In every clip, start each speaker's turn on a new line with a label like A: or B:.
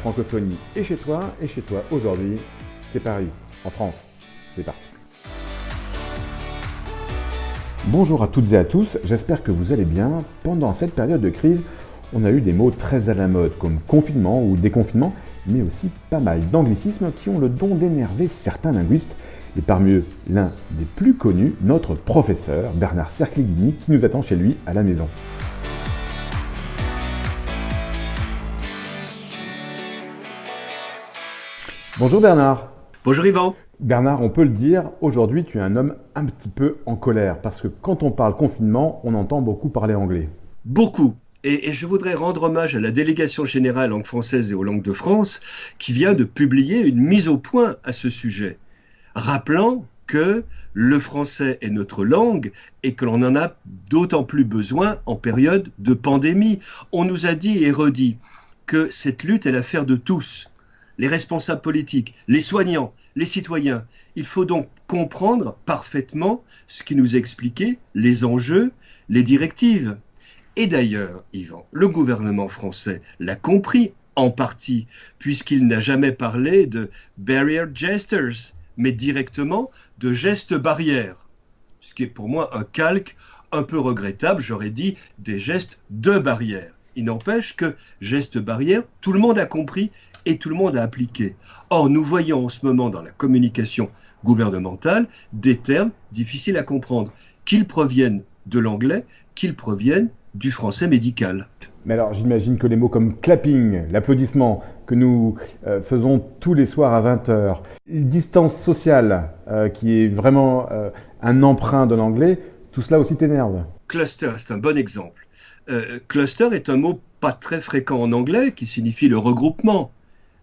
A: francophonie est chez toi, et chez toi aujourd'hui, c'est Paris, en France. C'est parti. Bonjour à toutes et à tous, j'espère que vous allez bien. Pendant cette période de crise, on a eu des mots très à la mode comme confinement ou déconfinement, mais aussi pas mal d'anglicismes qui ont le don d'énerver certains linguistes. Et parmi eux, l'un des plus connus, notre professeur Bernard Cercliguini, qui nous attend chez lui à la maison. Bonjour Bernard.
B: Bonjour Yvan.
A: Bernard, on peut le dire, aujourd'hui tu es un homme un petit peu en colère, parce que quand on parle confinement, on entend beaucoup parler anglais.
B: Beaucoup. Et je voudrais rendre hommage à la délégation générale langue française et aux langues de France qui vient de publier une mise au point à ce sujet, rappelant que le français est notre langue et que l'on en a d'autant plus besoin en période de pandémie. On nous a dit et redit que cette lutte est l'affaire de tous, les responsables politiques, les soignants, les citoyens. Il faut donc comprendre parfaitement ce qui nous a expliqué, les enjeux, les directives. Et d'ailleurs, Yvan, le gouvernement français l'a compris en partie, puisqu'il n'a jamais parlé de barrier gestures, mais directement de gestes barrières. Ce qui est pour moi un calque un peu regrettable, j'aurais dit des gestes de barrière. Il n'empêche que gestes barrières, tout le monde a compris et tout le monde a appliqué. Or, nous voyons en ce moment dans la communication gouvernementale des termes difficiles à comprendre, qu'ils proviennent de l'anglais, qu'ils proviennent du français médical.
A: Mais alors j'imagine que les mots comme clapping, l'applaudissement que nous faisons tous les soirs à 20h, distance sociale qui est vraiment un emprunt de l'anglais, tout cela aussi t'énerve.
B: Cluster, c'est un bon exemple. Cluster est un mot pas très fréquent en anglais qui signifie le regroupement.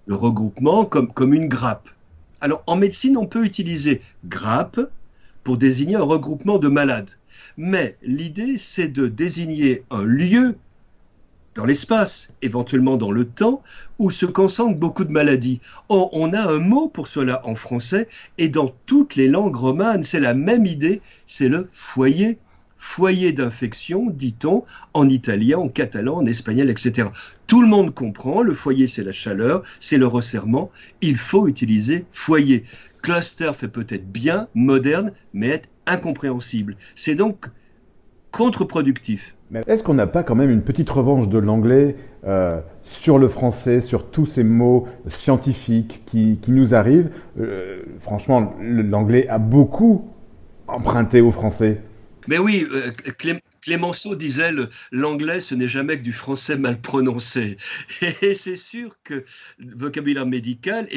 B: Le regroupement comme une grappe. Alors en médecine, on peut utiliser grappe pour désigner un regroupement de malades. Mais l'idée, c'est de désigner un lieu dans l'espace, éventuellement dans le temps, où se concentrent beaucoup de maladies. Or, on a un mot pour cela en français et dans toutes les langues romanes, c'est la même idée, c'est le foyer. Foyer d'infection, dit-on, en italien, en catalan, en espagnol, etc. Tout le monde comprend, le foyer c'est la chaleur, c'est le resserrement, il faut utiliser foyer. Cluster fait peut-être bien, moderne, mais est incompréhensible. C'est donc contre-productif.
A: Mais est-ce qu'on n'a pas quand même une petite revanche de l'anglais sur le français, sur tous ces mots scientifiques qui nous arrivent franchement, l'anglais a beaucoup emprunté au français.
B: Mais oui, Clémenceau disait l'anglais ce n'est jamais que du français mal prononcé. Et c'est sûr que le vocabulaire médical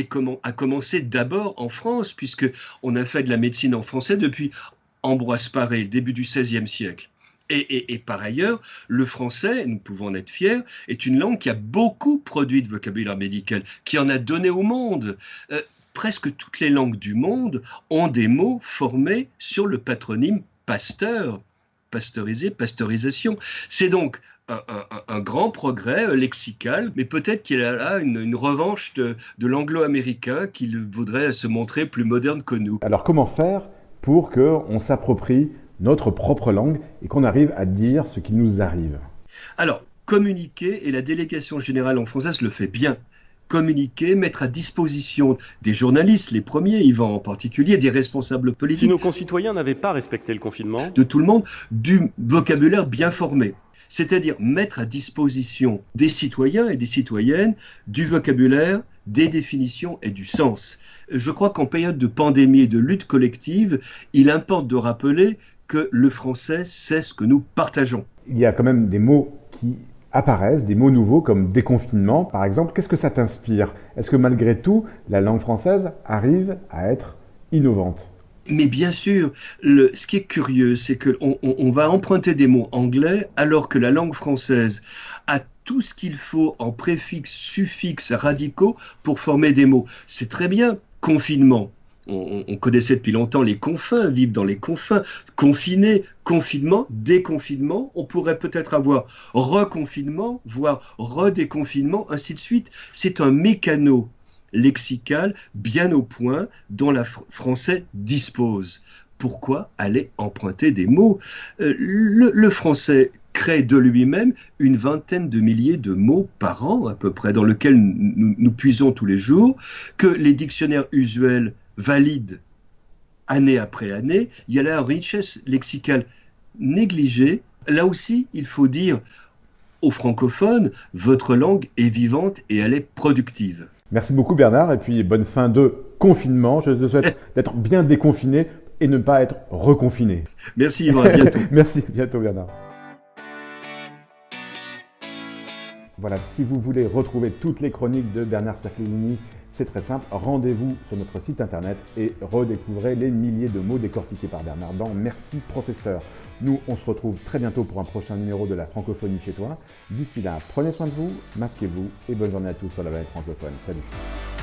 B: a commencé d'abord en France, puisqu'on a fait de la médecine en français depuis Ambroise Paré, début du XVIe siècle. Et par ailleurs, le français, nous pouvons en être fiers, est une langue qui a beaucoup produit de vocabulaire médical, qui en a donné au monde. Presque toutes les langues du monde ont des mots formés sur le patronyme Pasteur, pasteurisé, pasteurisation. C'est donc un grand progrès lexical, mais peut-être qu'il y a là une revanche de l'anglo-américain qui voudrait se montrer plus moderne que nous.
A: Alors comment faire pour qu'on s'approprie notre propre langue et qu'on arrive à dire ce qui nous arrive?
B: Alors, communiquer, et la délégation générale en française le fait bien. Communiquer, mettre à disposition des journalistes, les premiers, Yvan en particulier, des responsables politiques.
C: Si nos concitoyens n'avaient pas respecté le confinement,
B: de tout le monde, du vocabulaire bien formé. C'est-à-dire mettre à disposition des citoyens et des citoyennes du vocabulaire, des définitions et du sens. Je crois qu'en période de pandémie et de lutte collective, il importe de rappeler que le français, c'est ce que nous partageons.
A: Il y a quand même des mots qui apparaissent, des mots nouveaux comme déconfinement, par exemple. Qu'est-ce que ça t'inspire? Est-ce que malgré tout, la langue française arrive à être innovante?
B: Mais bien sûr, ce qui est curieux, c'est qu'on va emprunter des mots anglais alors que la langue française a tout ce qu'il faut en préfixes, suffixes radicaux pour former des mots. C'est très bien, confinement. On connaissait depuis longtemps les confins, vivre dans les confins, confiné, confinement, déconfinement, on pourrait peut-être avoir reconfinement, voire redéconfinement, ainsi de suite. C'est un mécano lexical bien au point dont le français dispose. Pourquoi aller emprunter des mots ? Le français crée de lui-même une vingtaine de milliers de mots par an, à peu près, dans lequel nous puisons tous les jours, que les dictionnaires usuels valident année après année. Il y a là une richesse lexicale négligée. Là aussi, il faut dire aux francophones, votre langue est vivante et elle est productive.
A: Merci beaucoup Bernard, et puis bonne fin de confinement. Je te souhaite d'être bien déconfiné et ne pas être reconfiné.
B: Merci Yvan, à bientôt.
A: Merci, à bientôt Bernard. Voilà, si vous voulez retrouver toutes les chroniques de Bernard Cerclini, c'est très simple, rendez-vous sur notre site internet et redécouvrez les milliers de mots décortiqués par Bernard dans Merci Professeur. Nous, on se retrouve très bientôt pour un prochain numéro de la francophonie chez toi. D'ici là, prenez soin de vous, masquez-vous et bonne journée à tous sur la planète francophone. Salut!